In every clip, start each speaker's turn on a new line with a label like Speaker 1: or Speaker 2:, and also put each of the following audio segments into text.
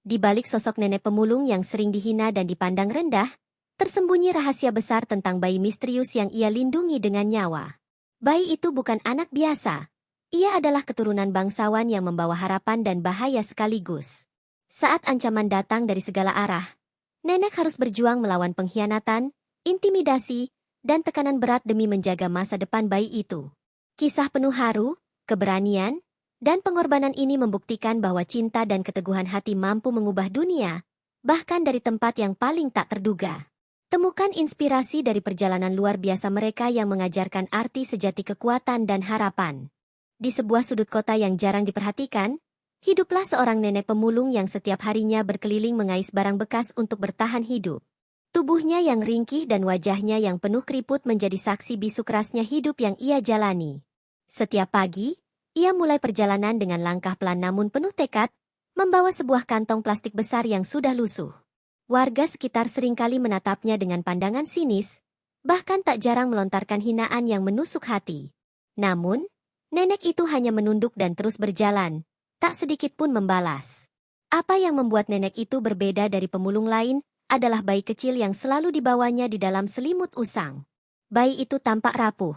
Speaker 1: Di balik sosok nenek pemulung yang sering dihina dan dipandang rendah, tersembunyi rahasia besar tentang bayi misterius yang ia lindungi dengan nyawa. Bayi itu bukan anak biasa. Ia adalah keturunan bangsawan yang membawa harapan dan bahaya sekaligus. Saat ancaman datang dari segala arah, nenek harus berjuang melawan pengkhianatan, intimidasi, dan tekanan berat demi menjaga masa depan bayi itu. Kisah penuh haru, keberanian, dan pengorbanan ini membuktikan bahwa cinta dan keteguhan hati mampu mengubah dunia, bahkan dari tempat yang paling tak terduga. Temukan inspirasi dari perjalanan luar biasa mereka yang mengajarkan arti sejati kekuatan dan harapan. Di sebuah sudut kota yang jarang diperhatikan, hiduplah seorang nenek pemulung yang setiap harinya berkeliling mengais barang bekas untuk bertahan hidup. Tubuhnya yang ringkih dan wajahnya yang penuh keriput menjadi saksi bisu kerasnya hidup yang ia jalani. Setiap pagi, ia mulai perjalanan dengan langkah pelan namun penuh tekad, membawa sebuah kantong plastik besar yang sudah lusuh. Warga sekitar seringkali menatapnya dengan pandangan sinis, bahkan tak jarang melontarkan hinaan yang menusuk hati. Namun, nenek itu hanya menunduk dan terus berjalan, tak sedikit pun membalas. Apa yang membuat nenek itu berbeda dari pemulung lain adalah bayi kecil yang selalu dibawanya di dalam selimut usang. Bayi itu tampak rapuh,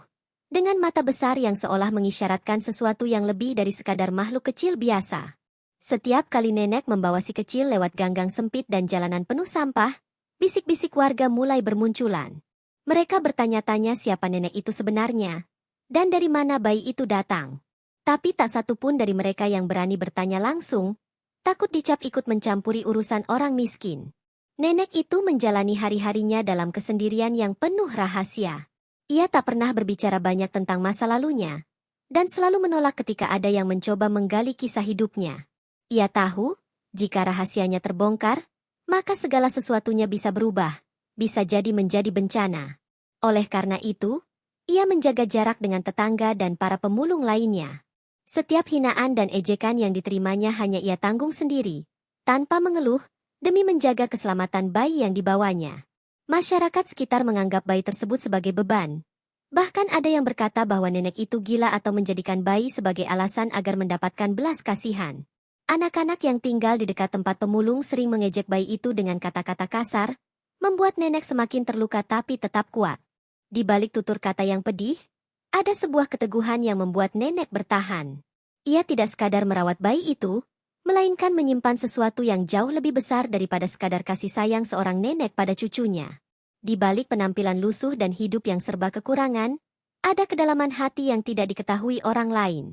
Speaker 1: dengan mata besar yang seolah mengisyaratkan sesuatu yang lebih dari sekadar makhluk kecil biasa. Setiap kali nenek membawa si kecil lewat ganggang sempit dan jalanan penuh sampah, bisik-bisik warga mulai bermunculan. Mereka bertanya-tanya siapa nenek itu sebenarnya, dan dari mana bayi itu datang. Tapi tak satu pun dari mereka yang berani bertanya langsung, takut dicap ikut mencampuri urusan orang miskin. Nenek itu menjalani hari-harinya dalam kesendirian yang penuh rahasia. Ia tak pernah berbicara banyak tentang masa lalunya, dan selalu menolak ketika ada yang mencoba menggali kisah hidupnya. Ia tahu, jika rahasianya terbongkar, maka segala sesuatunya bisa berubah, bisa jadi menjadi bencana. Oleh karena itu, ia menjaga jarak dengan tetangga dan para pemulung lainnya. Setiap hinaan dan ejekan yang diterimanya hanya ia tanggung sendiri, tanpa mengeluh, demi menjaga keselamatan bayi yang dibawanya. Masyarakat sekitar menganggap bayi tersebut sebagai beban. Bahkan ada yang berkata bahwa nenek itu gila atau menjadikan bayi sebagai alasan agar mendapatkan belas kasihan. Anak-anak yang tinggal di dekat tempat pemulung sering mengejek bayi itu dengan kata-kata kasar, membuat nenek semakin terluka tapi tetap kuat. Di balik tutur kata yang pedih, ada sebuah keteguhan yang membuat nenek bertahan. Ia tidak sekadar merawat bayi itu, melainkan menyimpan sesuatu yang jauh lebih besar daripada sekadar kasih sayang seorang nenek pada cucunya. Di balik penampilan lusuh dan hidup yang serba kekurangan, ada kedalaman hati yang tidak diketahui orang lain.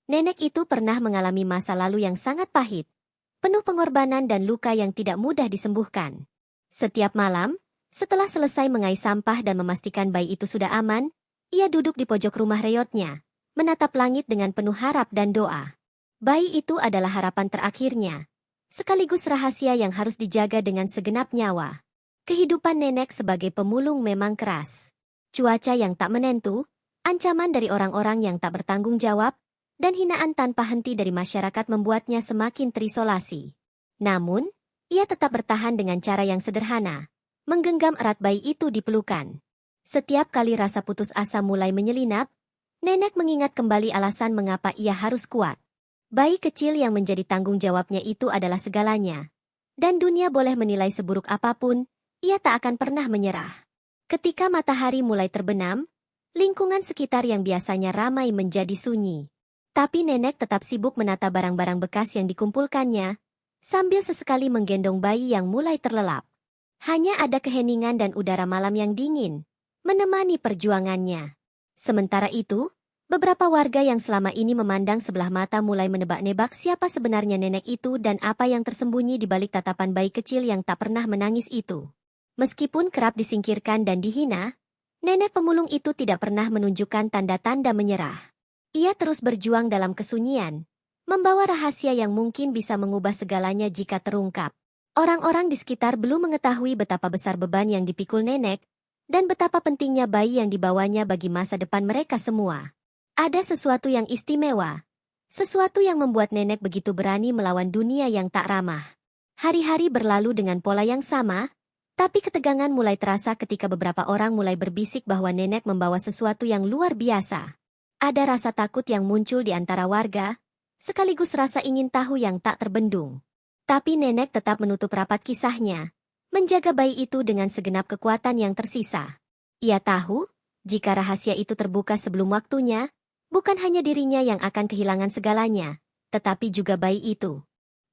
Speaker 1: Nenek itu pernah mengalami masa lalu yang sangat pahit, penuh pengorbanan dan luka yang tidak mudah disembuhkan. Setiap malam, setelah selesai mengais sampah dan memastikan bayi itu sudah aman, ia duduk di pojok rumah reyotnya, menatap langit dengan penuh harap dan doa. Bayi itu adalah harapan terakhirnya, sekaligus rahasia yang harus dijaga dengan segenap nyawa. Kehidupan nenek sebagai pemulung memang keras. Cuaca yang tak menentu, ancaman dari orang-orang yang tak bertanggung jawab, dan hinaan tanpa henti dari masyarakat membuatnya semakin terisolasi. Namun, ia tetap bertahan dengan cara yang sederhana, menggenggam erat bayi itu di pelukan. Setiap kali rasa putus asa mulai menyelinap, nenek mengingat kembali alasan mengapa ia harus kuat. Bayi kecil yang menjadi tanggung jawabnya itu adalah segalanya. Dan dunia boleh menilai seburuk apapun, ia tak akan pernah menyerah. Ketika matahari mulai terbenam, lingkungan sekitar yang biasanya ramai menjadi sunyi. Tapi nenek tetap sibuk menata barang-barang bekas yang dikumpulkannya, sambil sesekali menggendong bayi yang mulai terlelap. Hanya ada keheningan dan udara malam yang dingin, menemani perjuangannya. Sementara itu, beberapa warga yang selama ini memandang sebelah mata mulai menebak-nebak siapa sebenarnya nenek itu dan apa yang tersembunyi di balik tatapan bayi kecil yang tak pernah menangis itu. Meskipun kerap disingkirkan dan dihina, nenek pemulung itu tidak pernah menunjukkan tanda-tanda menyerah. Ia terus berjuang dalam kesunyian, membawa rahasia yang mungkin bisa mengubah segalanya jika terungkap. Orang-orang di sekitar belum mengetahui betapa besar beban yang dipikul nenek, dan betapa pentingnya bayi yang dibawanya bagi masa depan mereka semua. Ada sesuatu yang istimewa, sesuatu yang membuat nenek begitu berani melawan dunia yang tak ramah. Hari-hari berlalu dengan pola yang sama, tapi ketegangan mulai terasa ketika beberapa orang mulai berbisik bahwa nenek membawa sesuatu yang luar biasa. Ada rasa takut yang muncul di antara warga, sekaligus rasa ingin tahu yang tak terbendung. Tapi nenek tetap menutup rapat kisahnya, menjaga bayi itu dengan segenap kekuatan yang tersisa. Ia tahu, jika rahasia itu terbuka sebelum waktunya, bukan hanya dirinya yang akan kehilangan segalanya, tetapi juga bayi itu.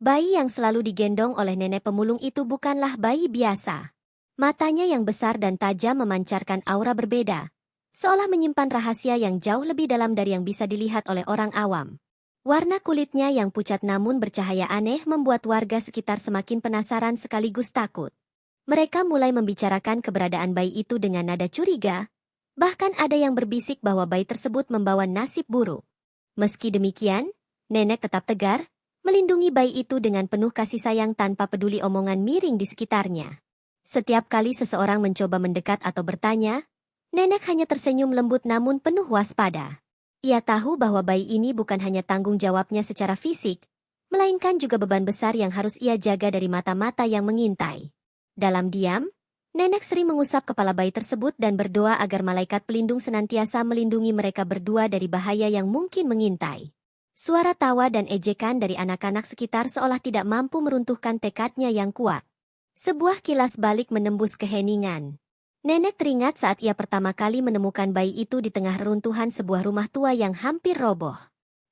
Speaker 1: Bayi yang selalu digendong oleh nenek pemulung itu bukanlah bayi biasa. Matanya yang besar dan tajam memancarkan aura berbeda, seolah menyimpan rahasia yang jauh lebih dalam dari yang bisa dilihat oleh orang awam. Warna kulitnya yang pucat namun bercahaya aneh membuat warga sekitar semakin penasaran sekaligus takut. Mereka mulai membicarakan keberadaan bayi itu dengan nada curiga, bahkan ada yang berbisik bahwa bayi tersebut membawa nasib buruk. Meski demikian, nenek tetap tegar, melindungi bayi itu dengan penuh kasih sayang tanpa peduli omongan miring di sekitarnya. Setiap kali seseorang mencoba mendekat atau bertanya, nenek hanya tersenyum lembut namun penuh waspada. Ia tahu bahwa bayi ini bukan hanya tanggung jawabnya secara fisik, melainkan juga beban besar yang harus ia jaga dari mata-mata yang mengintai. Dalam diam, nenek sering mengusap kepala bayi tersebut dan berdoa agar malaikat pelindung senantiasa melindungi mereka berdua dari bahaya yang mungkin mengintai. Suara tawa dan ejekan dari anak-anak sekitar seolah tidak mampu meruntuhkan tekadnya yang kuat. Sebuah kilas balik menembus keheningan. Nenek teringat saat ia pertama kali menemukan bayi itu di tengah reruntuhan sebuah rumah tua yang hampir roboh.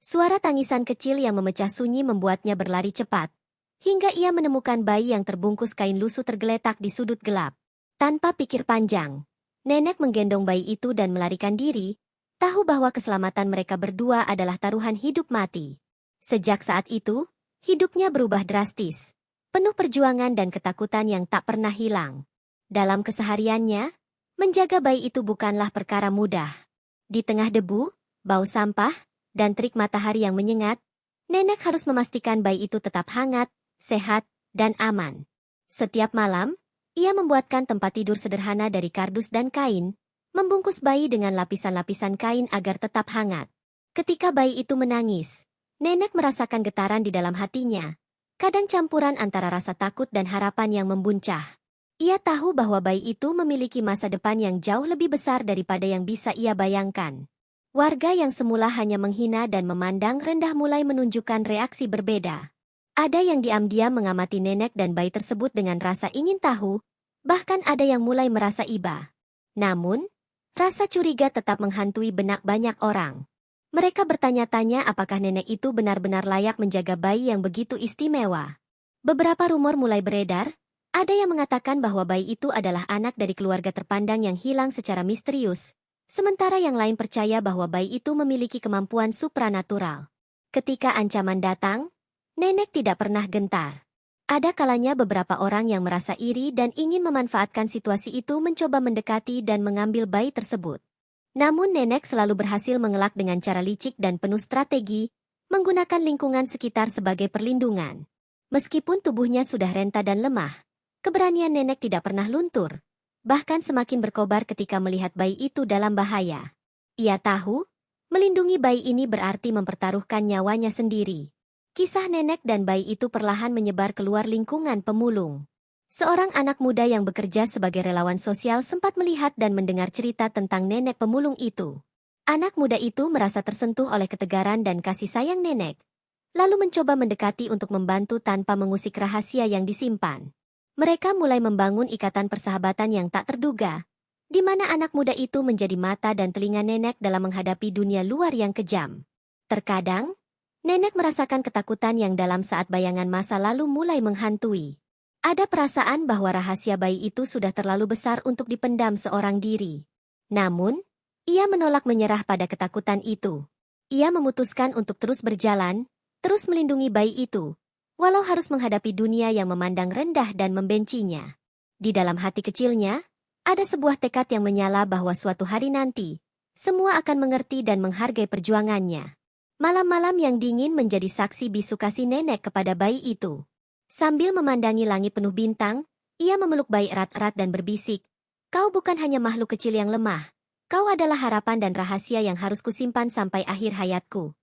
Speaker 1: Suara tangisan kecil yang memecah sunyi membuatnya berlari cepat, hingga ia menemukan bayi yang terbungkus kain lusuh tergeletak di sudut gelap. Tanpa pikir panjang, nenek menggendong bayi itu dan melarikan diri, tahu bahwa keselamatan mereka berdua adalah taruhan hidup mati. Sejak saat itu, hidupnya berubah drastis, penuh perjuangan dan ketakutan yang tak pernah hilang. Dalam kesehariannya, menjaga bayi itu bukanlah perkara mudah. Di tengah debu, bau sampah, dan terik matahari yang menyengat, nenek harus memastikan bayi itu tetap hangat, sehat, dan aman. Setiap malam, ia membuatkan tempat tidur sederhana dari kardus dan kain, membungkus bayi dengan lapisan-lapisan kain agar tetap hangat. Ketika bayi itu menangis, nenek merasakan getaran di dalam hatinya, kadang campuran antara rasa takut dan harapan yang membuncah. Ia tahu bahwa bayi itu memiliki masa depan yang jauh lebih besar daripada yang bisa ia bayangkan. Warga yang semula hanya menghina dan memandang rendah mulai menunjukkan reaksi berbeda. Ada yang diam-diam mengamati nenek dan bayi tersebut dengan rasa ingin tahu, bahkan ada yang mulai merasa iba. Namun, rasa curiga tetap menghantui benak banyak orang. Mereka bertanya-tanya apakah nenek itu benar-benar layak menjaga bayi yang begitu istimewa. Beberapa rumor mulai beredar. Ada yang mengatakan bahwa bayi itu adalah anak dari keluarga terpandang yang hilang secara misterius, sementara yang lain percaya bahwa bayi itu memiliki kemampuan supranatural. Ketika ancaman datang, nenek tidak pernah gentar. Ada kalanya beberapa orang yang merasa iri dan ingin memanfaatkan situasi itu mencoba mendekati dan mengambil bayi tersebut. Namun nenek selalu berhasil mengelak dengan cara licik dan penuh strategi, menggunakan lingkungan sekitar sebagai perlindungan. Meskipun tubuhnya sudah renta dan lemah, keberanian nenek tidak pernah luntur, bahkan semakin berkobar ketika melihat bayi itu dalam bahaya. Ia tahu, melindungi bayi ini berarti mempertaruhkan nyawanya sendiri. Kisah nenek dan bayi itu perlahan menyebar keluar lingkungan pemulung. Seorang anak muda yang bekerja sebagai relawan sosial sempat melihat dan mendengar cerita tentang nenek pemulung itu. Anak muda itu merasa tersentuh oleh ketegaran dan kasih sayang nenek, lalu mencoba mendekati untuk membantu tanpa mengusik rahasia yang disimpan. Mereka mulai membangun ikatan persahabatan yang tak terduga, di mana anak muda itu menjadi mata dan telinga nenek dalam menghadapi dunia luar yang kejam. Terkadang, nenek merasakan ketakutan yang dalam saat bayangan masa lalu mulai menghantui. Ada perasaan bahwa rahasia bayi itu sudah terlalu besar untuk dipendam seorang diri. Namun, ia menolak menyerah pada ketakutan itu. Ia memutuskan untuk terus berjalan, terus melindungi bayi itu, walau harus menghadapi dunia yang memandang rendah dan membencinya. Di dalam hati kecilnya, ada sebuah tekad yang menyala bahwa suatu hari nanti, semua akan mengerti dan menghargai perjuangannya. Malam-malam yang dingin menjadi saksi bisu kasih nenek kepada bayi itu. Sambil memandangi langit penuh bintang, ia memeluk bayi erat-erat dan berbisik, "Kau bukan hanya makhluk kecil yang lemah, kau adalah harapan dan rahasia yang harus kusimpan sampai akhir hayatku."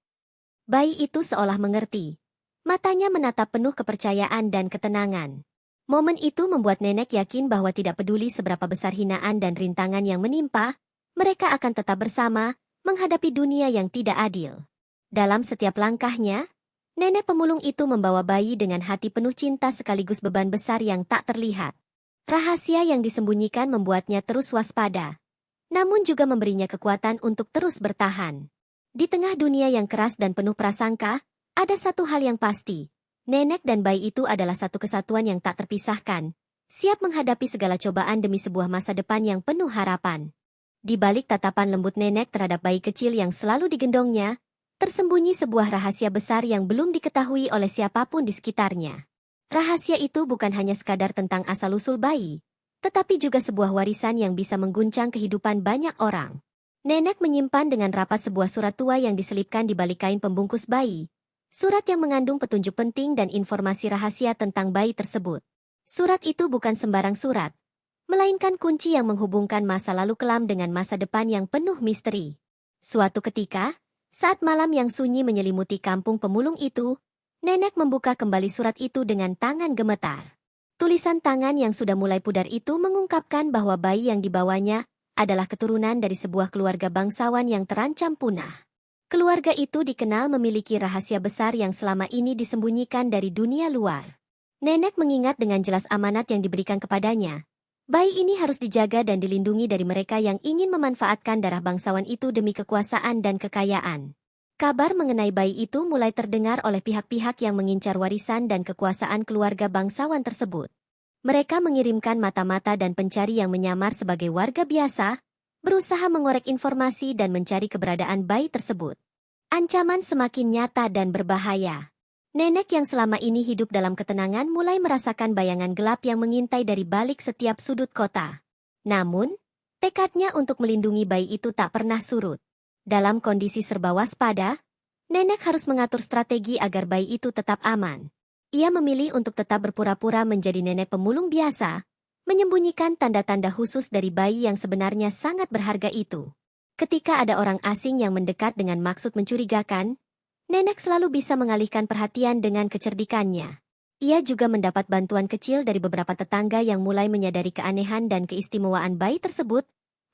Speaker 1: Bayi itu seolah mengerti. Matanya menatap penuh kepercayaan dan ketenangan. Momen itu membuat nenek yakin bahwa tidak peduli seberapa besar hinaan dan rintangan yang menimpa, mereka akan tetap bersama, menghadapi dunia yang tidak adil. Dalam setiap langkahnya, Nenek pemulung itu membawa bayi dengan hati penuh cinta sekaligus beban besar yang tak terlihat. Rahasia yang disembunyikan membuatnya terus waspada, namun juga memberinya kekuatan untuk terus bertahan. Di tengah dunia yang keras dan penuh prasangka, ada satu hal yang pasti. Nenek dan bayi itu adalah satu kesatuan yang tak terpisahkan, siap menghadapi segala cobaan demi sebuah masa depan yang penuh harapan. Di balik tatapan lembut nenek terhadap bayi kecil yang selalu digendongnya, tersembunyi sebuah rahasia besar yang belum diketahui oleh siapapun di sekitarnya. Rahasia itu bukan hanya sekadar tentang asal-usul bayi, tetapi juga sebuah warisan yang bisa mengguncang kehidupan banyak orang. Nenek menyimpan dengan rapat sebuah surat tua yang diselipkan di balik kain pembungkus bayi. Surat yang mengandung petunjuk penting dan informasi rahasia tentang bayi tersebut. Surat itu bukan sembarang surat, melainkan kunci yang menghubungkan masa lalu kelam dengan masa depan yang penuh misteri. Suatu ketika, saat malam yang sunyi menyelimuti kampung pemulung itu, nenek membuka kembali surat itu dengan tangan gemetar. Tulisan tangan yang sudah mulai pudar itu mengungkapkan bahwa bayi yang dibawanya adalah keturunan dari sebuah keluarga bangsawan yang terancam punah. Keluarga itu dikenal memiliki rahasia besar yang selama ini disembunyikan dari dunia luar. Nenek mengingat dengan jelas amanat yang diberikan kepadanya. Bayi ini harus dijaga dan dilindungi dari mereka yang ingin memanfaatkan darah bangsawan itu demi kekuasaan dan kekayaan. Kabar mengenai bayi itu mulai terdengar oleh pihak-pihak yang mengincar warisan dan kekuasaan keluarga bangsawan tersebut. Mereka mengirimkan mata-mata dan pencari yang menyamar sebagai warga biasa, berusaha mengorek informasi dan mencari keberadaan bayi tersebut. Ancaman semakin nyata dan berbahaya. Nenek yang selama ini hidup dalam ketenangan mulai merasakan bayangan gelap yang mengintai dari balik setiap sudut kota. Namun, tekadnya untuk melindungi bayi itu tak pernah surut. Dalam kondisi serba waspada, nenek harus mengatur strategi agar bayi itu tetap aman. Ia memilih untuk tetap berpura-pura menjadi nenek pemulung biasa, menyembunyikan tanda-tanda khusus dari bayi yang sebenarnya sangat berharga itu. Ketika ada orang asing yang mendekat dengan maksud mencurigakan, nenek selalu bisa mengalihkan perhatian dengan kecerdikannya. Ia juga mendapat bantuan kecil dari beberapa tetangga yang mulai menyadari keanehan dan keistimewaan bayi tersebut,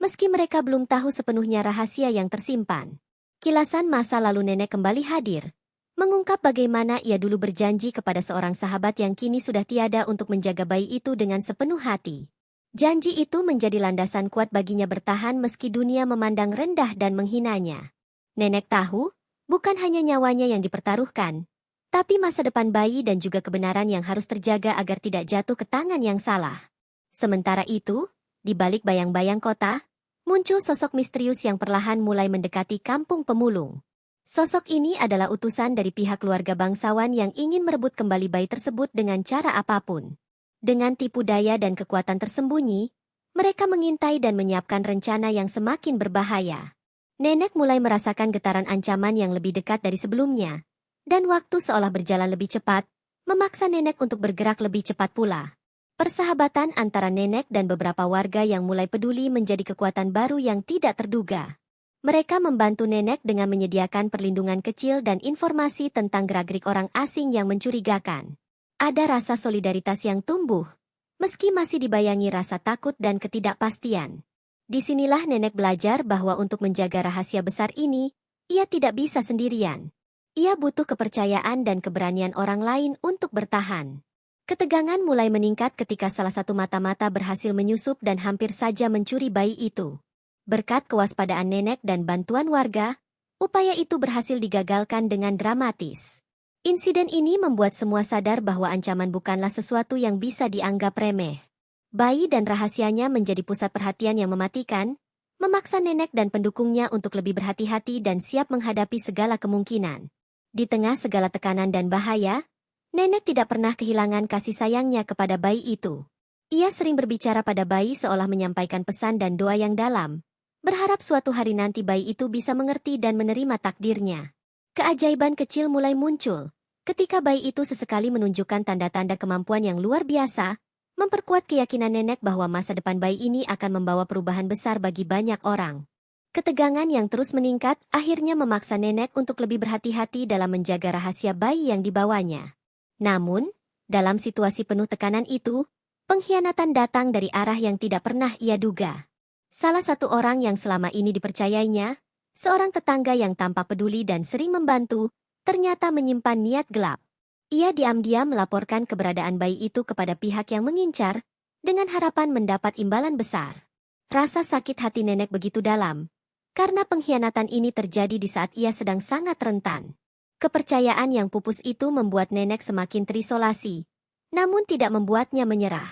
Speaker 1: meski mereka belum tahu sepenuhnya rahasia yang tersimpan. Kilasan masa lalu nenek kembali hadir, mengungkap bagaimana ia dulu berjanji kepada seorang sahabat yang kini sudah tiada untuk menjaga bayi itu dengan sepenuh hati. Janji itu menjadi landasan kuat baginya bertahan meski dunia memandang rendah dan menghinanya. Nenek tahu, bukan hanya nyawanya yang dipertaruhkan, tapi masa depan bayi dan juga kebenaran yang harus terjaga agar tidak jatuh ke tangan yang salah. Sementara itu, di balik bayang-bayang kota, muncul sosok misterius yang perlahan mulai mendekati kampung pemulung. Sosok ini adalah utusan dari pihak keluarga bangsawan yang ingin merebut kembali bayi tersebut dengan cara apapun. Dengan tipu daya dan kekuatan tersembunyi, mereka mengintai dan menyiapkan rencana yang semakin berbahaya. Nenek mulai merasakan getaran ancaman yang lebih dekat dari sebelumnya, dan waktu seolah berjalan lebih cepat, memaksa nenek untuk bergerak lebih cepat pula. Persahabatan antara nenek dan beberapa warga yang mulai peduli menjadi kekuatan baru yang tidak terduga. Mereka membantu nenek dengan menyediakan perlindungan kecil dan informasi tentang gerak-gerik orang asing yang mencurigakan. Ada rasa solidaritas yang tumbuh, meski masih dibayangi rasa takut dan ketidakpastian. Disinilah nenek belajar bahwa untuk menjaga rahasia besar ini, ia tidak bisa sendirian. Ia butuh kepercayaan dan keberanian orang lain untuk bertahan. Ketegangan mulai meningkat ketika salah satu mata-mata berhasil menyusup dan hampir saja mencuri bayi itu. Berkat kewaspadaan nenek dan bantuan warga, upaya itu berhasil digagalkan dengan dramatis. Insiden ini membuat semua sadar bahwa ancaman bukanlah sesuatu yang bisa dianggap remeh. Bayi dan rahasianya menjadi pusat perhatian yang mematikan, memaksa nenek dan pendukungnya untuk lebih berhati-hati dan siap menghadapi segala kemungkinan. Di tengah segala tekanan dan bahaya, nenek tidak pernah kehilangan kasih sayangnya kepada bayi itu. Ia sering berbicara pada bayi seolah menyampaikan pesan dan doa yang dalam, berharap suatu hari nanti bayi itu bisa mengerti dan menerima takdirnya. Keajaiban kecil mulai muncul, ketika bayi itu sesekali menunjukkan tanda-tanda kemampuan yang luar biasa, memperkuat keyakinan nenek bahwa masa depan bayi ini akan membawa perubahan besar bagi banyak orang. Ketegangan yang terus meningkat akhirnya memaksa nenek untuk lebih berhati-hati dalam menjaga rahasia bayi yang dibawanya. Namun, dalam situasi penuh tekanan itu, pengkhianatan datang dari arah yang tidak pernah ia duga. Salah satu orang yang selama ini dipercayainya, seorang tetangga yang tampak peduli dan sering membantu, ternyata menyimpan niat gelap. Ia diam-diam melaporkan keberadaan bayi itu kepada pihak yang mengincar, dengan harapan mendapat imbalan besar. Rasa sakit hati nenek begitu dalam, karena pengkhianatan ini terjadi di saat ia sedang sangat rentan. Kepercayaan yang pupus itu membuat nenek semakin terisolasi, namun tidak membuatnya menyerah.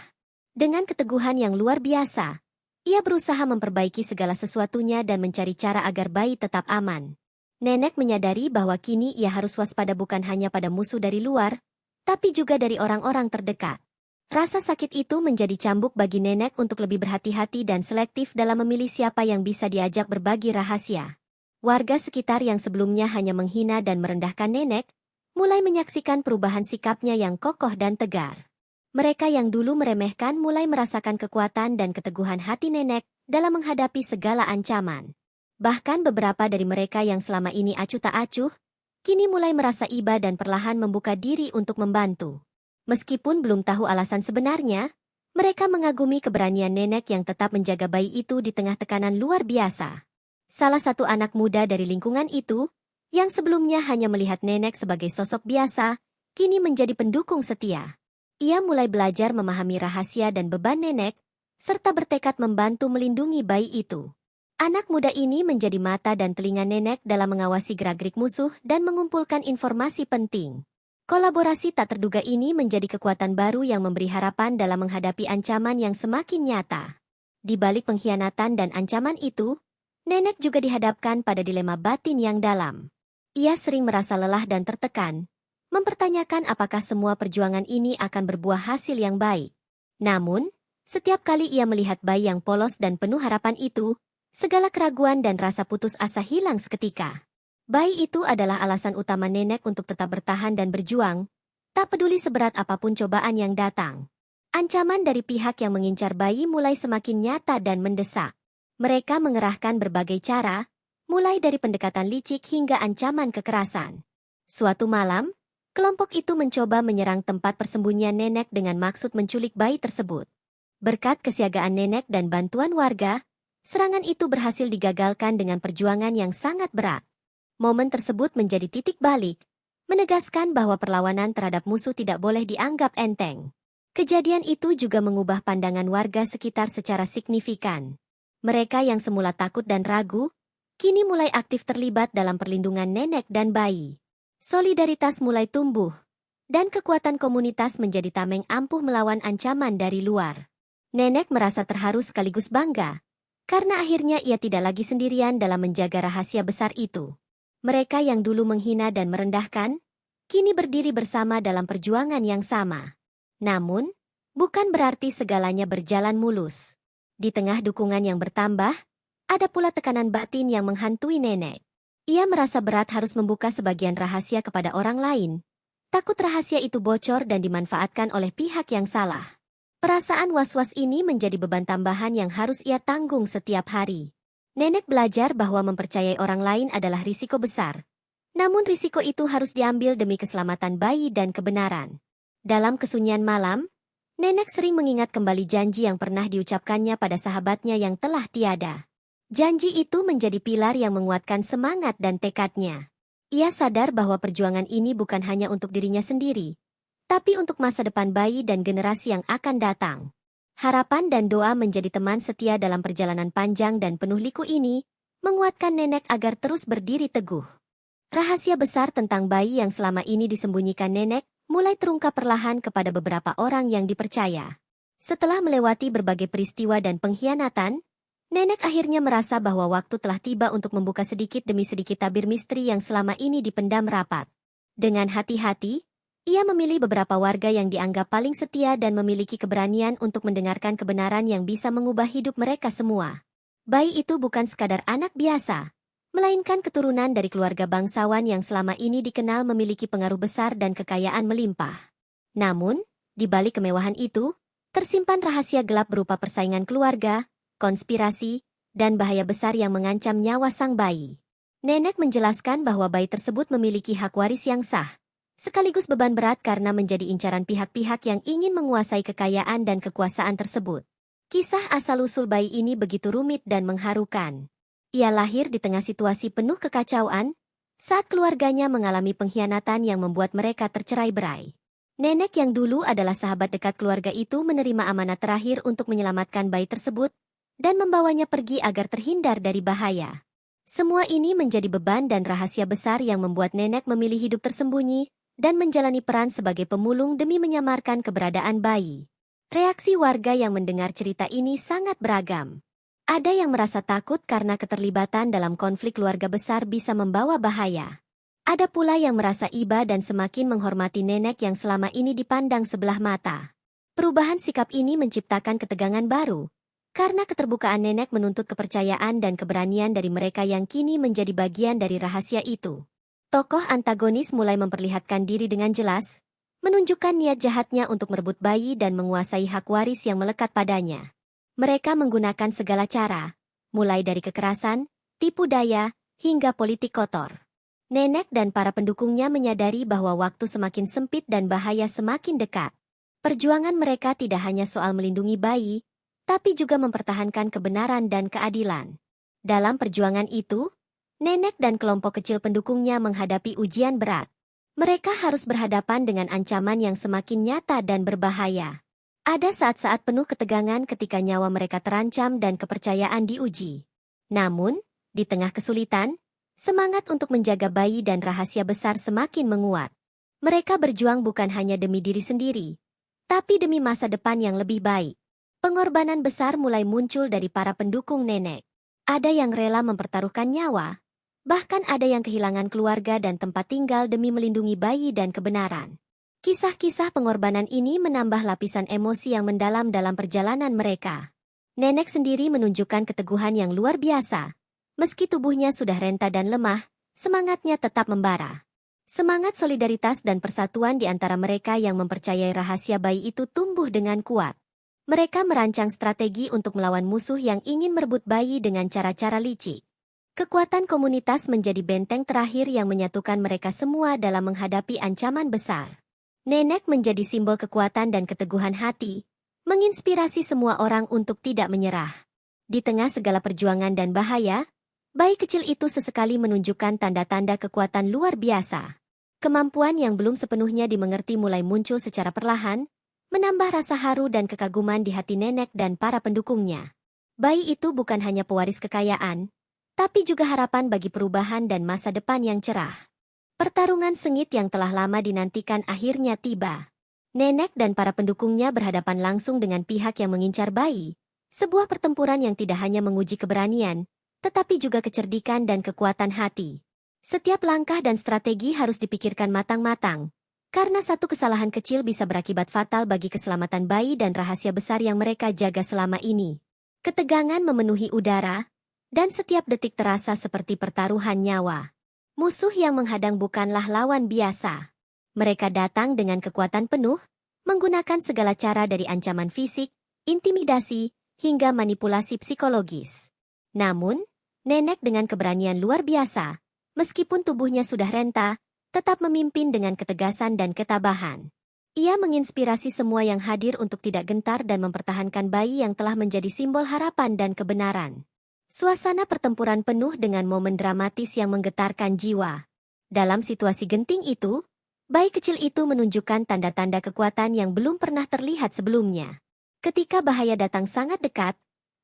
Speaker 1: Dengan keteguhan yang luar biasa, ia berusaha memperbaiki segala sesuatunya dan mencari cara agar bayi tetap aman. Nenek menyadari bahwa kini ia harus waspada bukan hanya pada musuh dari luar, tapi juga dari orang-orang terdekat. Rasa sakit itu menjadi cambuk bagi nenek untuk lebih berhati-hati dan selektif dalam memilih siapa yang bisa diajak berbagi rahasia. Warga sekitar yang sebelumnya hanya menghina dan merendahkan nenek, mulai menyaksikan perubahan sikapnya yang kokoh dan tegar. Mereka yang dulu meremehkan mulai merasakan kekuatan dan keteguhan hati nenek dalam menghadapi segala ancaman. Bahkan beberapa dari mereka yang selama ini acuh tak acuh, kini mulai merasa iba dan perlahan membuka diri untuk membantu. Meskipun belum tahu alasan sebenarnya, mereka mengagumi keberanian nenek yang tetap menjaga bayi itu di tengah tekanan luar biasa. Salah satu anak muda dari lingkungan itu, yang sebelumnya hanya melihat nenek sebagai sosok biasa, kini menjadi pendukung setia. Ia mulai belajar memahami rahasia dan beban nenek, serta bertekad membantu melindungi bayi itu. Anak muda ini menjadi mata dan telinga nenek dalam mengawasi gerak-gerik musuh dan mengumpulkan informasi penting. Kolaborasi tak terduga ini menjadi kekuatan baru yang memberi harapan dalam menghadapi ancaman yang semakin nyata. Di balik pengkhianatan dan ancaman itu, nenek juga dihadapkan pada dilema batin yang dalam. Ia sering merasa lelah dan tertekan, mempertanyakan apakah semua perjuangan ini akan berbuah hasil yang baik. Namun, setiap kali ia melihat bayi yang polos dan penuh harapan itu, segala keraguan dan rasa putus asa hilang seketika. Bayi itu adalah alasan utama nenek untuk tetap bertahan dan berjuang, tak peduli seberat apapun cobaan yang datang. Ancaman dari pihak yang mengincar bayi mulai semakin nyata dan mendesak. Mereka mengerahkan berbagai cara, mulai dari pendekatan licik hingga ancaman kekerasan. Suatu malam, kelompok itu mencoba menyerang tempat persembunyian nenek dengan maksud menculik bayi tersebut. Berkat kesiagaan nenek dan bantuan warga, serangan itu berhasil digagalkan dengan perjuangan yang sangat berat. Momen tersebut menjadi titik balik, menegaskan bahwa perlawanan terhadap musuh tidak boleh dianggap enteng. Kejadian itu juga mengubah pandangan warga sekitar secara signifikan. Mereka yang semula takut dan ragu, kini mulai aktif terlibat dalam perlindungan nenek dan bayi. Solidaritas mulai tumbuh, dan kekuatan komunitas menjadi tameng ampuh melawan ancaman dari luar. Nenek merasa terharu sekaligus bangga, karena akhirnya ia tidak lagi sendirian dalam menjaga rahasia besar itu. Mereka yang dulu menghina dan merendahkan, kini berdiri bersama dalam perjuangan yang sama. Namun, bukan berarti segalanya berjalan mulus. Di tengah dukungan yang bertambah, ada pula tekanan batin yang menghantui nenek. Ia merasa berat harus membuka sebagian rahasia kepada orang lain. Takut rahasia itu bocor dan dimanfaatkan oleh pihak yang salah. Perasaan was-was ini menjadi beban tambahan yang harus ia tanggung setiap hari. Nenek belajar bahwa mempercayai orang lain adalah risiko besar. Namun risiko itu harus diambil demi keselamatan bayi dan kebenaran. Dalam kesunyian malam, nenek sering mengingat kembali janji yang pernah diucapkannya pada sahabatnya yang telah tiada. Janji itu menjadi pilar yang menguatkan semangat dan tekadnya. Ia sadar bahwa perjuangan ini bukan hanya untuk dirinya sendiri, tapi untuk masa depan bayi dan generasi yang akan datang. Harapan dan doa menjadi teman setia dalam perjalanan panjang dan penuh liku ini, menguatkan nenek agar terus berdiri teguh. Rahasia besar tentang bayi yang selama ini disembunyikan nenek, mulai terungkap perlahan kepada beberapa orang yang dipercaya. Setelah melewati berbagai peristiwa dan pengkhianatan, nenek akhirnya merasa bahwa waktu telah tiba untuk membuka sedikit demi sedikit tabir misteri yang selama ini dipendam rapat. Dengan hati-hati, ia memilih beberapa warga yang dianggap paling setia dan memiliki keberanian untuk mendengarkan kebenaran yang bisa mengubah hidup mereka semua. Bayi itu bukan sekadar anak biasa, melainkan keturunan dari keluarga bangsawan yang selama ini dikenal memiliki pengaruh besar dan kekayaan melimpah. Namun, di balik kemewahan itu, tersimpan rahasia gelap berupa persaingan keluarga, konspirasi, dan bahaya besar yang mengancam nyawa sang bayi. Nenek menjelaskan bahwa bayi tersebut memiliki hak waris yang sah, sekaligus beban berat karena menjadi incaran pihak-pihak yang ingin menguasai kekayaan dan kekuasaan tersebut. Kisah asal-usul bayi ini begitu rumit dan mengharukan. Ia lahir di tengah situasi penuh kekacauan, saat keluarganya mengalami pengkhianatan yang membuat mereka tercerai-berai. Nenek yang dulu adalah sahabat dekat keluarga itu menerima amanat terakhir untuk menyelamatkan bayi tersebut dan membawanya pergi agar terhindar dari bahaya. Semua ini menjadi beban dan rahasia besar yang membuat nenek memilih hidup tersembunyi dan menjalani peran sebagai pemulung demi menyamarkan keberadaan bayi. Reaksi warga yang mendengar cerita ini sangat beragam. Ada yang merasa takut karena keterlibatan dalam konflik keluarga besar bisa membawa bahaya. Ada pula yang merasa iba dan semakin menghormati nenek yang selama ini dipandang sebelah mata. Perubahan sikap ini menciptakan ketegangan baru, karena keterbukaan nenek menuntut kepercayaan dan keberanian dari mereka yang kini menjadi bagian dari rahasia itu. Tokoh antagonis mulai memperlihatkan diri dengan jelas, menunjukkan niat jahatnya untuk merebut bayi dan menguasai hak waris yang melekat padanya. Mereka menggunakan segala cara, mulai dari kekerasan, tipu daya, hingga politik kotor. Nenek dan para pendukungnya menyadari bahwa waktu semakin sempit dan bahaya semakin dekat. Perjuangan mereka tidak hanya soal melindungi bayi, tapi juga mempertahankan kebenaran dan keadilan. Dalam perjuangan itu, nenek dan kelompok kecil pendukungnya menghadapi ujian berat. Mereka harus berhadapan dengan ancaman yang semakin nyata dan berbahaya. Ada saat-saat penuh ketegangan ketika nyawa mereka terancam dan kepercayaan diuji. Namun, di tengah kesulitan, semangat untuk menjaga bayi dan rahasia besar semakin menguat. Mereka berjuang bukan hanya demi diri sendiri, tapi demi masa depan yang lebih baik. Pengorbanan besar mulai muncul dari para pendukung nenek. Ada yang rela mempertaruhkan nyawa, bahkan ada yang kehilangan keluarga dan tempat tinggal demi melindungi bayi dan kebenaran. Kisah-kisah pengorbanan ini menambah lapisan emosi yang mendalam dalam perjalanan mereka. Nenek sendiri menunjukkan keteguhan yang luar biasa. Meski tubuhnya sudah renta dan lemah, semangatnya tetap membara. Semangat solidaritas dan persatuan di antara mereka yang mempercayai rahasia bayi itu tumbuh dengan kuat. Mereka merancang strategi untuk melawan musuh yang ingin merebut bayi dengan cara-cara licik. Kekuatan komunitas menjadi benteng terakhir yang menyatukan mereka semua dalam menghadapi ancaman besar. Nenek menjadi simbol kekuatan dan keteguhan hati, menginspirasi semua orang untuk tidak menyerah. Di tengah segala perjuangan dan bahaya, bayi kecil itu sesekali menunjukkan tanda-tanda kekuatan luar biasa. Kemampuan yang belum sepenuhnya dimengerti mulai muncul secara perlahan, menambah rasa haru dan kekaguman di hati nenek dan para pendukungnya. Bayi itu bukan hanya pewaris kekayaan, tapi juga harapan bagi perubahan dan masa depan yang cerah. Pertarungan sengit yang telah lama dinantikan akhirnya tiba. Nenek dan para pendukungnya berhadapan langsung dengan pihak yang mengincar bayi, sebuah pertempuran yang tidak hanya menguji keberanian, tetapi juga kecerdikan dan kekuatan hati. Setiap langkah dan strategi harus dipikirkan matang-matang, karena satu kesalahan kecil bisa berakibat fatal bagi keselamatan bayi dan rahasia besar yang mereka jaga selama ini. Ketegangan memenuhi udara, dan setiap detik terasa seperti pertaruhan nyawa. Musuh yang menghadang bukanlah lawan biasa. Mereka datang dengan kekuatan penuh, menggunakan segala cara dari ancaman fisik, intimidasi, hingga manipulasi psikologis. Namun, nenek dengan keberanian luar biasa, meskipun tubuhnya sudah renta, tetap memimpin dengan ketegasan dan ketabahan. Ia menginspirasi semua yang hadir untuk tidak gentar dan mempertahankan bayi yang telah menjadi simbol harapan dan kebenaran. Suasana pertempuran penuh dengan momen dramatis yang menggetarkan jiwa. Dalam situasi genting itu, bayi kecil itu menunjukkan tanda-tanda kekuatan yang belum pernah terlihat sebelumnya. Ketika bahaya datang sangat dekat,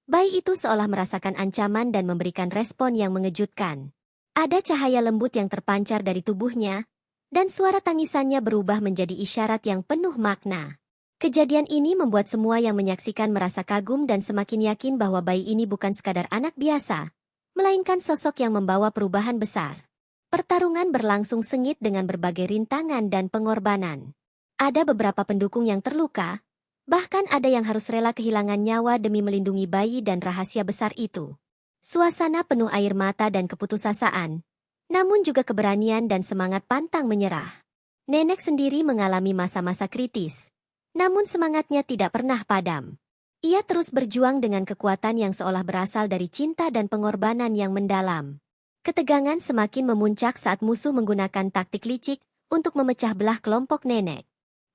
Speaker 1: bayi itu seolah merasakan ancaman dan memberikan respon yang mengejutkan. Ada cahaya lembut yang terpancar dari tubuhnya, dan suara tangisannya berubah menjadi isyarat yang penuh makna. Kejadian ini membuat semua yang menyaksikan merasa kagum dan semakin yakin bahwa bayi ini bukan sekadar anak biasa, melainkan sosok yang membawa perubahan besar. Pertarungan berlangsung sengit dengan berbagai rintangan dan pengorbanan. Ada beberapa pendukung yang terluka, bahkan ada yang harus rela kehilangan nyawa demi melindungi bayi dan rahasia besar itu. Suasana penuh air mata dan keputusasaan, namun juga keberanian dan semangat pantang menyerah. Nenek sendiri mengalami masa-masa kritis, namun semangatnya tidak pernah padam. Ia terus berjuang dengan kekuatan yang seolah berasal dari cinta dan pengorbanan yang mendalam. Ketegangan semakin memuncak saat musuh menggunakan taktik licik untuk memecah belah kelompok nenek.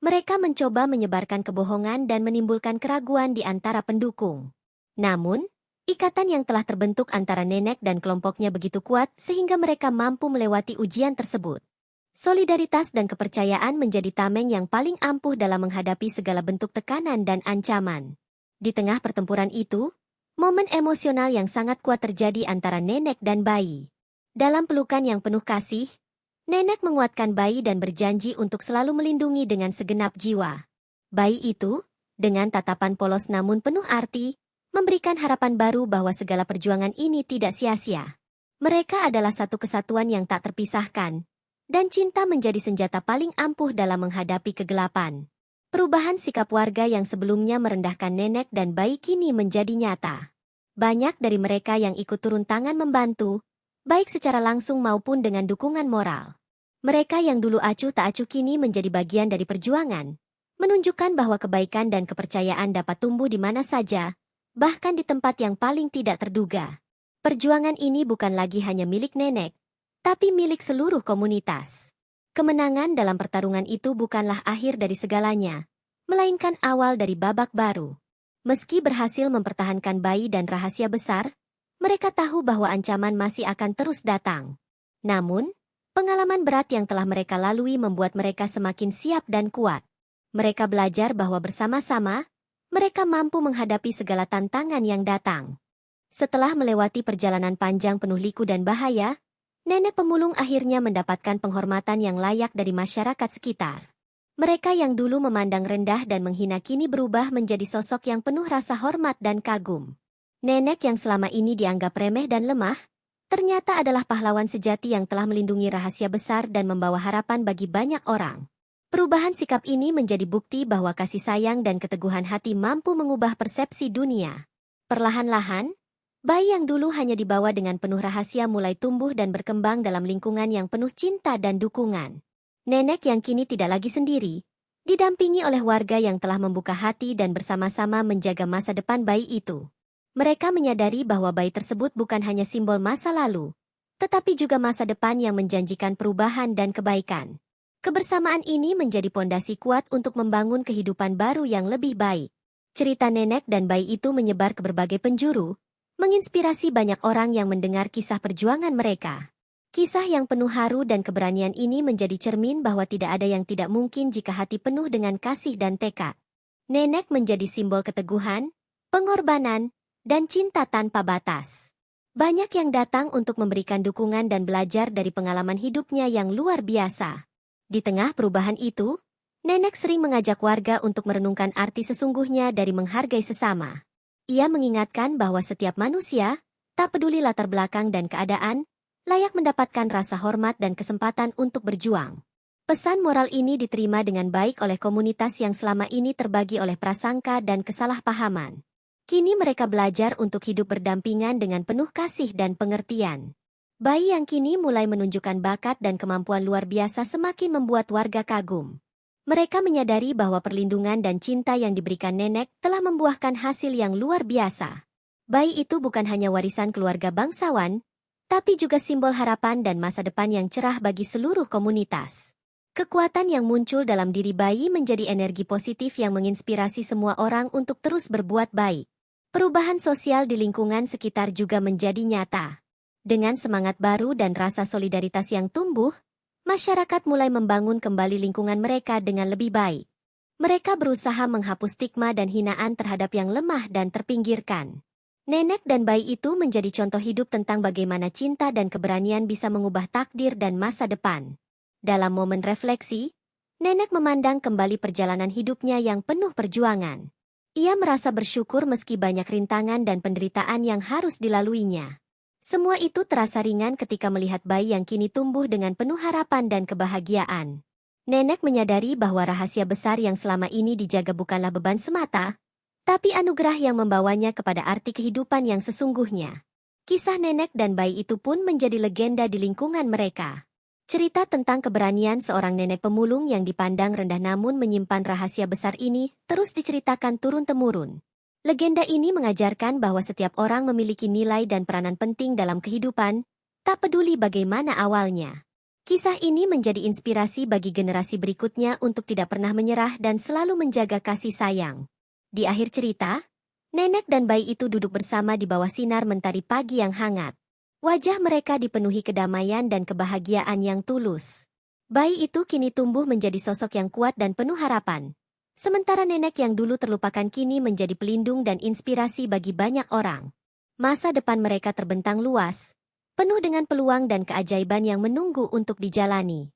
Speaker 1: Mereka mencoba menyebarkan kebohongan dan menimbulkan keraguan di antara pendukung. Namun, Ikatan yang telah terbentuk antara nenek dan kelompoknya begitu kuat sehingga mereka mampu melewati ujian tersebut. Solidaritas dan kepercayaan menjadi tameng yang paling ampuh dalam menghadapi segala bentuk tekanan dan ancaman. Di tengah pertempuran itu, momen emosional yang sangat kuat terjadi antara nenek dan bayi. Dalam pelukan yang penuh kasih, nenek menguatkan bayi dan berjanji untuk selalu melindungi dengan segenap jiwa. Bayi itu, dengan tatapan polos namun penuh arti, memberikan harapan baru bahwa segala perjuangan ini tidak sia-sia. Mereka adalah satu kesatuan yang tak terpisahkan, dan cinta menjadi senjata paling ampuh dalam menghadapi kegelapan. Perubahan sikap warga yang sebelumnya merendahkan nenek dan bayi kini menjadi nyata. Banyak dari mereka yang ikut turun tangan membantu, baik secara langsung maupun dengan dukungan moral. Mereka yang dulu acuh tak acuh kini menjadi bagian dari perjuangan, menunjukkan bahwa kebaikan dan kepercayaan dapat tumbuh di mana saja, bahkan di tempat yang paling tidak terduga. Perjuangan ini bukan lagi hanya milik nenek, tapi milik seluruh komunitas. Kemenangan dalam pertarungan itu bukanlah akhir dari segalanya, melainkan awal dari babak baru. Meski berhasil mempertahankan bayi dan rahasia besar, mereka tahu bahwa ancaman masih akan terus datang. Namun, pengalaman berat yang telah mereka lalui membuat mereka semakin siap dan kuat. Mereka belajar bahwa bersama-sama, mereka mampu menghadapi segala tantangan yang datang. Setelah melewati perjalanan panjang penuh liku dan bahaya, nenek pemulung akhirnya mendapatkan penghormatan yang layak dari masyarakat sekitar. Mereka yang dulu memandang rendah dan menghina kini berubah menjadi sosok yang penuh rasa hormat dan kagum. Nenek yang selama ini dianggap remeh dan lemah, ternyata adalah pahlawan sejati yang telah melindungi rahasia besar dan membawa harapan bagi banyak orang. Perubahan sikap ini menjadi bukti bahwa kasih sayang dan keteguhan hati mampu mengubah persepsi dunia. Perlahan-lahan, bayi yang dulu hanya dibawa dengan penuh rahasia mulai tumbuh dan berkembang dalam lingkungan yang penuh cinta dan dukungan. Nenek yang kini tidak lagi sendiri, didampingi oleh warga yang telah membuka hati dan bersama-sama menjaga masa depan bayi itu. Mereka menyadari bahwa bayi tersebut bukan hanya simbol masa lalu, tetapi juga masa depan yang menjanjikan perubahan dan kebaikan. Kebersamaan ini menjadi pondasi kuat untuk membangun kehidupan baru yang lebih baik. Cerita nenek dan bayi itu menyebar ke berbagai penjuru, menginspirasi banyak orang yang mendengar kisah perjuangan mereka. Kisah yang penuh haru dan keberanian ini menjadi cermin bahwa tidak ada yang tidak mungkin jika hati penuh dengan kasih dan tekad. Nenek menjadi simbol keteguhan, pengorbanan, dan cinta tanpa batas. Banyak yang datang untuk memberikan dukungan dan belajar dari pengalaman hidupnya yang luar biasa. Di tengah perubahan itu, nenek sering mengajak warga untuk merenungkan arti sesungguhnya dari menghargai sesama. Ia mengingatkan bahwa setiap manusia, tak peduli latar belakang dan keadaan, layak mendapatkan rasa hormat dan kesempatan untuk berjuang. Pesan moral ini diterima dengan baik oleh komunitas yang selama ini terbagi oleh prasangka dan kesalahpahaman. Kini mereka belajar untuk hidup berdampingan dengan penuh kasih dan pengertian. Bayi yang kini mulai menunjukkan bakat dan kemampuan luar biasa semakin membuat warga kagum. Mereka menyadari bahwa perlindungan dan cinta yang diberikan nenek telah membuahkan hasil yang luar biasa. Bayi itu bukan hanya warisan keluarga bangsawan, tapi juga simbol harapan dan masa depan yang cerah bagi seluruh komunitas. Kekuatan yang muncul dalam diri bayi menjadi energi positif yang menginspirasi semua orang untuk terus berbuat baik. Perubahan sosial di lingkungan sekitar juga menjadi nyata. Dengan semangat baru dan rasa solidaritas yang tumbuh, masyarakat mulai membangun kembali lingkungan mereka dengan lebih baik. Mereka berusaha menghapus stigma dan hinaan terhadap yang lemah dan terpinggirkan. Nenek dan bayi itu menjadi contoh hidup tentang bagaimana cinta dan keberanian bisa mengubah takdir dan masa depan. Dalam momen refleksi, nenek memandang kembali perjalanan hidupnya yang penuh perjuangan. Ia merasa bersyukur meski banyak rintangan dan penderitaan yang harus dilaluinya. Semua itu terasa ringan ketika melihat bayi yang kini tumbuh dengan penuh harapan dan kebahagiaan. Nenek menyadari bahwa rahasia besar yang selama ini dijaga bukanlah beban semata, tapi anugerah yang membawanya kepada arti kehidupan yang sesungguhnya. Kisah nenek dan bayi itu pun menjadi legenda di lingkungan mereka. Cerita tentang keberanian seorang nenek pemulung yang dipandang rendah namun menyimpan rahasia besar ini terus diceritakan turun-temurun. Legenda ini mengajarkan bahwa setiap orang memiliki nilai dan peranan penting dalam kehidupan, tak peduli bagaimana awalnya. Kisah ini menjadi inspirasi bagi generasi berikutnya untuk tidak pernah menyerah dan selalu menjaga kasih sayang. Di akhir cerita, Nenek dan bayi itu duduk bersama di bawah sinar mentari pagi yang hangat. Wajah mereka dipenuhi kedamaian dan kebahagiaan yang tulus. Bayi itu kini tumbuh menjadi sosok yang kuat dan penuh harapan. Sementara nenek yang dulu terlupakan kini menjadi pelindung dan inspirasi bagi banyak orang. Masa depan mereka terbentang luas, penuh dengan peluang dan keajaiban yang menunggu untuk dijalani.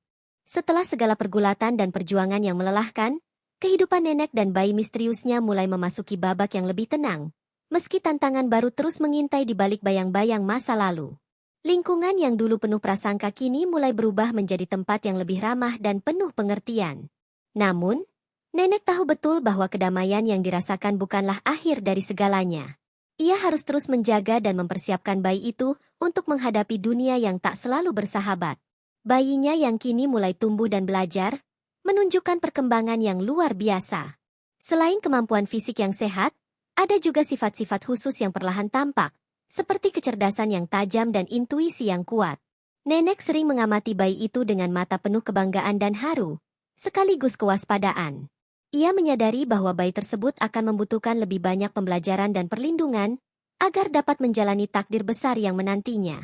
Speaker 1: Setelah segala pergulatan dan perjuangan yang melelahkan, kehidupan nenek dan bayi misteriusnya mulai memasuki babak yang lebih tenang, meski tantangan baru terus mengintai di balik bayang-bayang masa lalu. Lingkungan yang dulu penuh prasangka kini mulai berubah menjadi tempat yang lebih ramah dan penuh pengertian. Namun, nenek tahu betul bahwa kedamaian yang dirasakan bukanlah akhir dari segalanya. Ia harus terus menjaga dan mempersiapkan bayi itu untuk menghadapi dunia yang tak selalu bersahabat. Bayinya yang kini mulai tumbuh dan belajar, menunjukkan perkembangan yang luar biasa. Selain kemampuan fisik yang sehat, ada juga sifat-sifat khusus yang perlahan tampak, seperti kecerdasan yang tajam dan intuisi yang kuat. Nenek sering mengamati bayi itu dengan mata penuh kebanggaan dan haru, sekaligus kewaspadaan. Ia menyadari bahwa bayi tersebut akan membutuhkan lebih banyak pembelajaran dan perlindungan agar dapat menjalani takdir besar yang menantinya.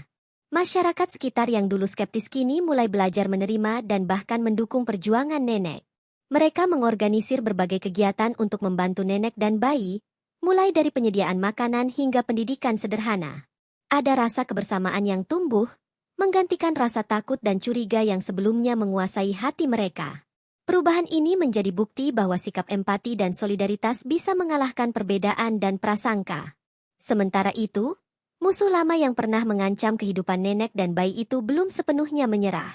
Speaker 1: Masyarakat sekitar yang dulu skeptis kini mulai belajar menerima dan bahkan mendukung perjuangan nenek. Mereka mengorganisir berbagai kegiatan untuk membantu nenek dan bayi, mulai dari penyediaan makanan hingga pendidikan sederhana. Ada rasa kebersamaan yang tumbuh, menggantikan rasa takut dan curiga yang sebelumnya menguasai hati mereka. Perubahan ini menjadi bukti bahwa sikap empati dan solidaritas bisa mengalahkan perbedaan dan prasangka. Sementara itu, musuh lama yang pernah mengancam kehidupan nenek dan bayi itu belum sepenuhnya menyerah.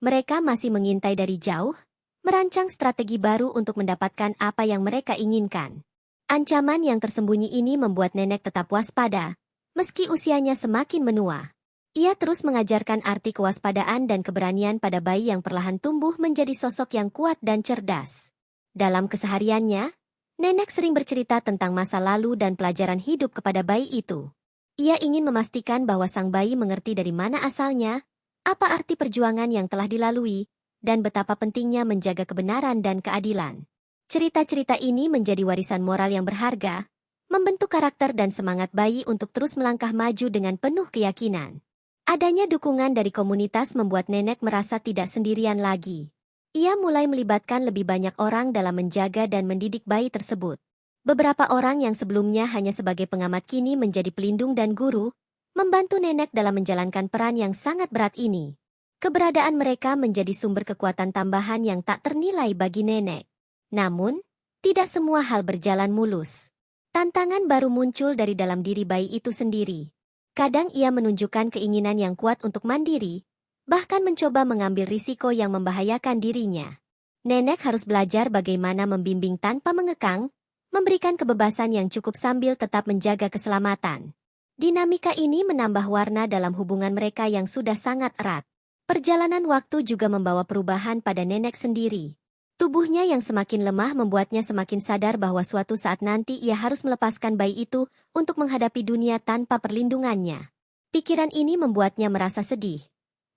Speaker 1: Mereka masih mengintai dari jauh, merancang strategi baru untuk mendapatkan apa yang mereka inginkan. Ancaman yang tersembunyi ini membuat nenek tetap waspada, meski usianya semakin menua. Ia terus mengajarkan arti kewaspadaan dan keberanian pada bayi yang perlahan tumbuh menjadi sosok yang kuat dan cerdas. Dalam kesehariannya, nenek sering bercerita tentang masa lalu dan pelajaran hidup kepada bayi itu. Ia ingin memastikan bahwa sang bayi mengerti dari mana asalnya, apa arti perjuangan yang telah dilalui, dan betapa pentingnya menjaga kebenaran dan keadilan. Cerita-cerita ini menjadi warisan moral yang berharga, membentuk karakter dan semangat bayi untuk terus melangkah maju dengan penuh keyakinan. Adanya dukungan dari komunitas membuat nenek merasa tidak sendirian lagi. Ia mulai melibatkan lebih banyak orang dalam menjaga dan mendidik bayi tersebut. Beberapa orang yang sebelumnya hanya sebagai pengamat kini menjadi pelindung dan guru, membantu nenek dalam menjalankan peran yang sangat berat ini. Keberadaan mereka menjadi sumber kekuatan tambahan yang tak ternilai bagi nenek. Namun, tidak semua hal berjalan mulus. Tantangan baru muncul dari dalam diri bayi itu sendiri. Kadang ia menunjukkan keinginan yang kuat untuk mandiri, bahkan mencoba mengambil risiko yang membahayakan dirinya. Nenek harus belajar bagaimana membimbing tanpa mengekang, memberikan kebebasan yang cukup sambil tetap menjaga keselamatan. Dinamika ini menambah warna dalam hubungan mereka yang sudah sangat erat. Perjalanan waktu juga membawa perubahan pada nenek sendiri. Tubuhnya yang semakin lemah membuatnya semakin sadar bahwa suatu saat nanti ia harus melepaskan bayi itu untuk menghadapi dunia tanpa perlindungannya. Pikiran ini membuatnya merasa sedih.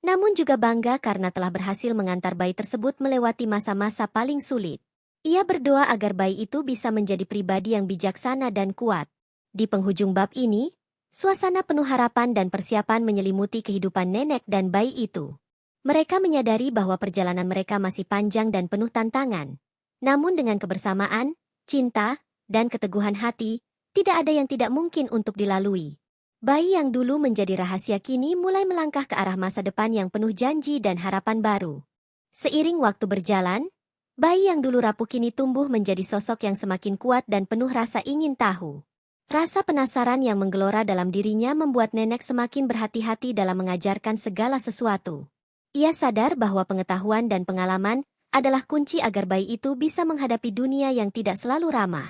Speaker 1: Namun juga bangga karena telah berhasil mengantar bayi tersebut melewati masa-masa paling sulit. Ia berdoa agar bayi itu bisa menjadi pribadi yang bijaksana dan kuat. Di penghujung bab ini, suasana penuh harapan dan persiapan menyelimuti kehidupan nenek dan bayi itu. Mereka menyadari bahwa perjalanan mereka masih panjang dan penuh tantangan. Namun dengan kebersamaan, cinta, dan keteguhan hati, tidak ada yang tidak mungkin untuk dilalui. Bayi yang dulu menjadi rahasia kini mulai melangkah ke arah masa depan yang penuh janji dan harapan baru. Seiring waktu berjalan, bayi yang dulu rapuh kini tumbuh menjadi sosok yang semakin kuat dan penuh rasa ingin tahu. Rasa penasaran yang menggelora dalam dirinya membuat nenek semakin berhati-hati dalam mengajarkan segala sesuatu. Ia sadar bahwa pengetahuan dan pengalaman adalah kunci agar bayi itu bisa menghadapi dunia yang tidak selalu ramah.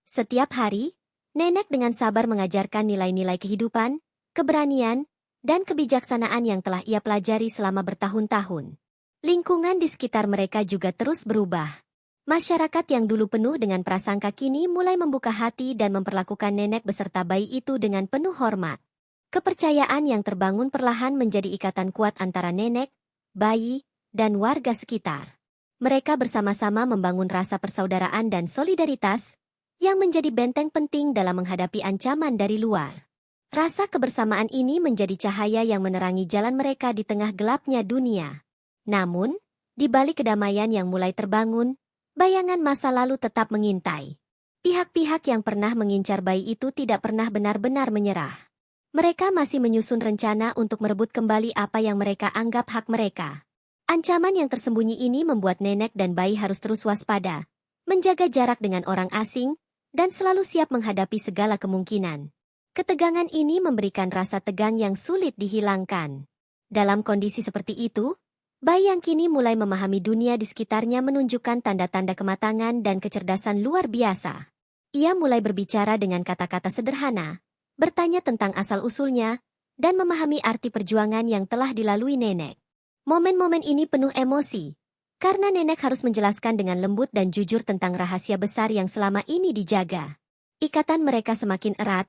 Speaker 1: Setiap hari, nenek dengan sabar mengajarkan nilai-nilai kehidupan, keberanian, dan kebijaksanaan yang telah ia pelajari selama bertahun-tahun. Lingkungan di sekitar mereka juga terus berubah. Masyarakat yang dulu penuh dengan prasangka kini mulai membuka hati dan memperlakukan nenek beserta bayi itu dengan penuh hormat. Kepercayaan yang terbangun perlahan menjadi ikatan kuat antara nenek, bayi, dan warga sekitar. Mereka bersama-sama membangun rasa persaudaraan dan solidaritas, yang menjadi benteng penting dalam menghadapi ancaman dari luar. Rasa kebersamaan ini menjadi cahaya yang menerangi jalan mereka di tengah gelapnya dunia. Namun, di balik kedamaian yang mulai terbangun, bayangan masa lalu tetap mengintai. Pihak-pihak yang pernah mengincar bayi itu tidak pernah benar-benar menyerah. Mereka masih menyusun rencana untuk merebut kembali apa yang mereka anggap hak mereka. Ancaman yang tersembunyi ini membuat nenek dan bayi harus terus waspada, menjaga jarak dengan orang asing, dan selalu siap menghadapi segala kemungkinan. Ketegangan ini memberikan rasa tegang yang sulit dihilangkan. Dalam kondisi seperti itu, bayi yang kini mulai memahami dunia di sekitarnya menunjukkan tanda-tanda kematangan dan kecerdasan luar biasa. Ia mulai berbicara dengan kata-kata sederhana, bertanya tentang asal-usulnya, dan memahami arti perjuangan yang telah dilalui nenek. Momen-momen ini penuh emosi, karena nenek harus menjelaskan dengan lembut dan jujur tentang rahasia besar yang selama ini dijaga. Ikatan mereka semakin erat,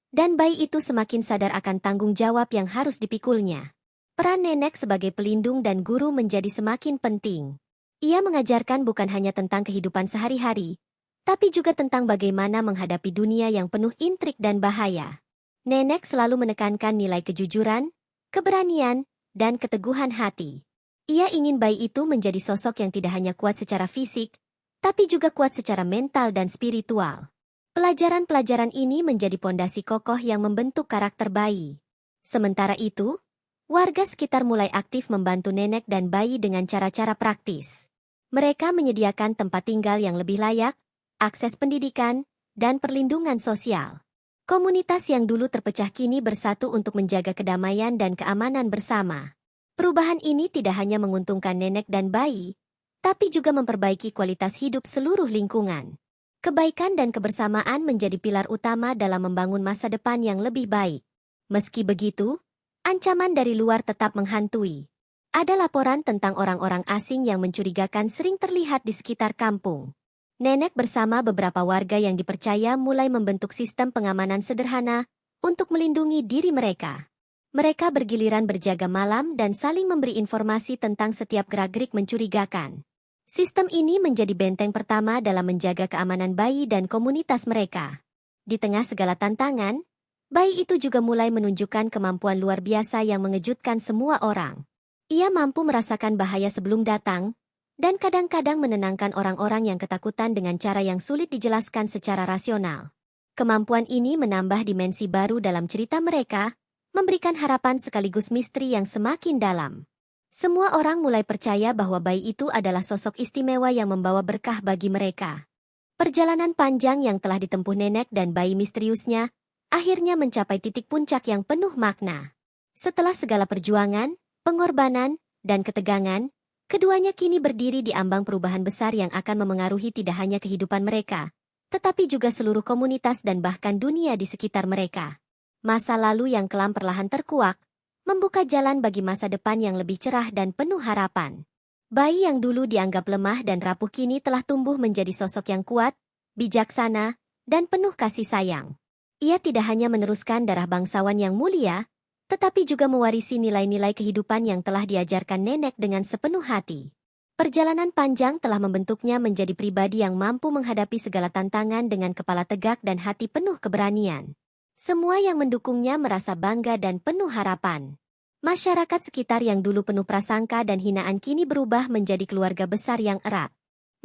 Speaker 1: dan bayi itu semakin sadar akan tanggung jawab yang harus dipikulnya. Peran nenek sebagai pelindung dan guru menjadi semakin penting. Ia mengajarkan bukan hanya tentang kehidupan sehari-hari, tapi juga tentang bagaimana menghadapi dunia yang penuh intrik dan bahaya. Nenek selalu menekankan nilai kejujuran, keberanian, dan keteguhan hati. Ia ingin bayi itu menjadi sosok yang tidak hanya kuat secara fisik, tapi juga kuat secara mental dan spiritual. Pelajaran-pelajaran ini menjadi pondasi kokoh yang membentuk karakter bayi. Sementara itu, warga sekitar mulai aktif membantu nenek dan bayi dengan cara-cara praktis. Mereka menyediakan tempat tinggal yang lebih layak, akses pendidikan, dan perlindungan sosial. Komunitas yang dulu terpecah kini bersatu untuk menjaga kedamaian dan keamanan bersama. Perubahan ini tidak hanya menguntungkan nenek dan bayi, tapi juga memperbaiki kualitas hidup seluruh lingkungan. Kebaikan dan kebersamaan menjadi pilar utama dalam membangun masa depan yang lebih baik. Meski begitu, ancaman dari luar tetap menghantui. Ada laporan tentang orang-orang asing yang mencurigakan sering terlihat di sekitar kampung. Nenek bersama beberapa warga yang dipercaya mulai membentuk sistem pengamanan sederhana untuk melindungi diri mereka. Mereka bergiliran berjaga malam dan saling memberi informasi tentang setiap gerak-gerik mencurigakan. Sistem ini menjadi benteng pertama dalam menjaga keamanan bayi dan komunitas mereka. Di tengah segala tantangan, bayi itu juga mulai menunjukkan kemampuan luar biasa yang mengejutkan semua orang. Ia mampu merasakan bahaya sebelum datang, dan kadang-kadang menenangkan orang-orang yang ketakutan dengan cara yang sulit dijelaskan secara rasional. Kemampuan ini menambah dimensi baru dalam cerita mereka, memberikan harapan sekaligus misteri yang semakin dalam. Semua orang mulai percaya bahwa bayi itu adalah sosok istimewa yang membawa berkah bagi mereka. Perjalanan panjang yang telah ditempuh nenek dan bayi misteriusnya, akhirnya mencapai titik puncak yang penuh makna. Setelah segala perjuangan, pengorbanan, dan ketegangan, keduanya kini berdiri di ambang perubahan besar yang akan memengaruhi tidak hanya kehidupan mereka, tetapi juga seluruh komunitas dan bahkan dunia di sekitar mereka. Masa lalu yang kelam perlahan terkuak, membuka jalan bagi masa depan yang lebih cerah dan penuh harapan. Bayi yang dulu dianggap lemah dan rapuh kini telah tumbuh menjadi sosok yang kuat, bijaksana, dan penuh kasih sayang. Ia tidak hanya meneruskan darah bangsawan yang mulia, tetapi juga mewarisi nilai-nilai kehidupan yang telah diajarkan nenek dengan sepenuh hati. Perjalanan panjang telah membentuknya menjadi pribadi yang mampu menghadapi segala tantangan dengan kepala tegak dan hati penuh keberanian. Semua yang mendukungnya merasa bangga dan penuh harapan. Masyarakat sekitar yang dulu penuh prasangka dan hinaan kini berubah menjadi keluarga besar yang erat.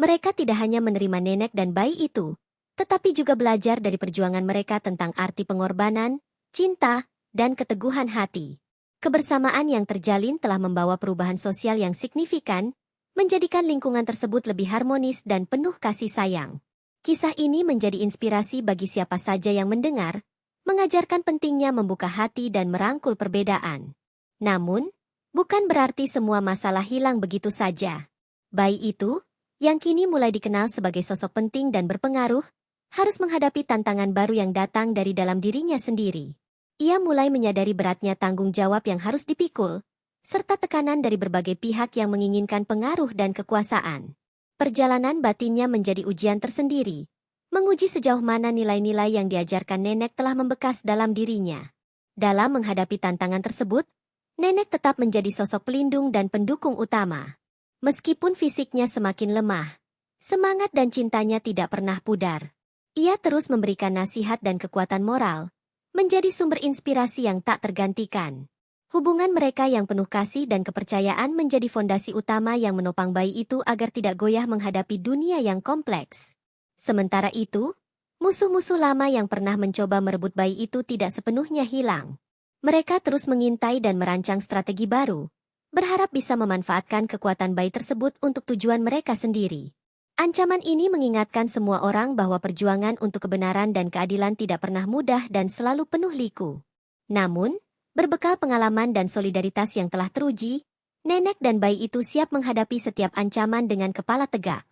Speaker 1: Mereka tidak hanya menerima nenek dan bayi itu, tetapi juga belajar dari perjuangan mereka tentang arti pengorbanan, cinta, dan keteguhan hati. Kebersamaan yang terjalin telah membawa perubahan sosial yang signifikan, menjadikan lingkungan tersebut lebih harmonis dan penuh kasih sayang. Kisah ini menjadi inspirasi bagi siapa saja yang mendengar, mengajarkan pentingnya membuka hati dan merangkul perbedaan. Namun, bukan berarti semua masalah hilang begitu saja. Bayi itu, yang kini mulai dikenal sebagai sosok penting dan berpengaruh, harus menghadapi tantangan baru yang datang dari dalam dirinya sendiri. Ia mulai menyadari beratnya tanggung jawab yang harus dipikul, serta tekanan dari berbagai pihak yang menginginkan pengaruh dan kekuasaan. Perjalanan batinnya menjadi ujian tersendiri, menguji sejauh mana nilai-nilai yang diajarkan nenek telah membekas dalam dirinya. Dalam menghadapi tantangan tersebut, nenek tetap menjadi sosok pelindung dan pendukung utama. Meskipun fisiknya semakin lemah, semangat dan cintanya tidak pernah pudar. Ia terus memberikan nasihat dan kekuatan moral, menjadi sumber inspirasi yang tak tergantikan. Hubungan mereka yang penuh kasih dan kepercayaan menjadi fondasi utama yang menopang bayi itu agar tidak goyah menghadapi dunia yang kompleks. Sementara itu, musuh-musuh lama yang pernah mencoba merebut bayi itu tidak sepenuhnya hilang. Mereka terus mengintai dan merancang strategi baru, berharap bisa memanfaatkan kekuatan bayi tersebut untuk tujuan mereka sendiri. Ancaman ini mengingatkan semua orang bahwa perjuangan untuk kebenaran dan keadilan tidak pernah mudah dan selalu penuh liku. Namun, berbekal pengalaman dan solidaritas yang telah teruji, nenek dan bayi itu siap menghadapi setiap ancaman dengan kepala tegak.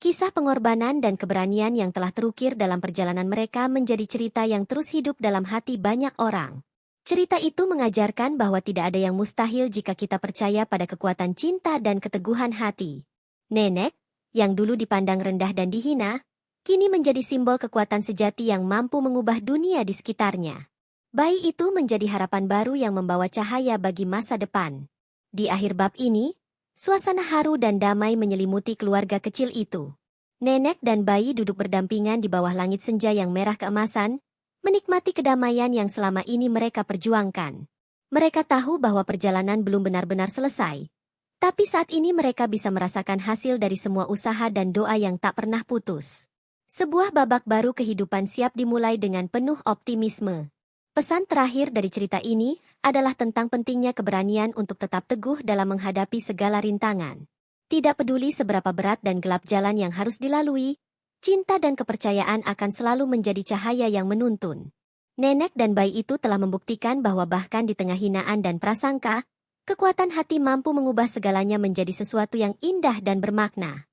Speaker 1: Kisah pengorbanan dan keberanian yang telah terukir dalam perjalanan mereka menjadi cerita yang terus hidup dalam hati banyak orang. Cerita itu mengajarkan bahwa tidak ada yang mustahil jika kita percaya pada kekuatan cinta dan keteguhan hati. Nenek, yang dulu dipandang rendah dan dihina, kini menjadi simbol kekuatan sejati yang mampu mengubah dunia di sekitarnya. Bayi itu menjadi harapan baru yang membawa cahaya bagi masa depan. Di akhir bab ini, suasana haru dan damai menyelimuti keluarga kecil itu. Nenek dan bayi duduk berdampingan di bawah langit senja yang merah keemasan, menikmati kedamaian yang selama ini mereka perjuangkan. Mereka tahu bahwa perjalanan belum benar-benar selesai. Tapi saat ini mereka bisa merasakan hasil dari semua usaha dan doa yang tak pernah putus. Sebuah babak baru kehidupan siap dimulai dengan penuh optimisme. Pesan terakhir dari cerita ini adalah tentang pentingnya keberanian untuk tetap teguh dalam menghadapi segala rintangan. Tidak peduli seberapa berat dan gelap jalan yang harus dilalui, cinta dan kepercayaan akan selalu menjadi cahaya yang menuntun. Nenek dan bayi itu telah membuktikan bahwa bahkan di tengah hinaan dan prasangka, kekuatan hati mampu mengubah segalanya menjadi sesuatu yang indah dan bermakna.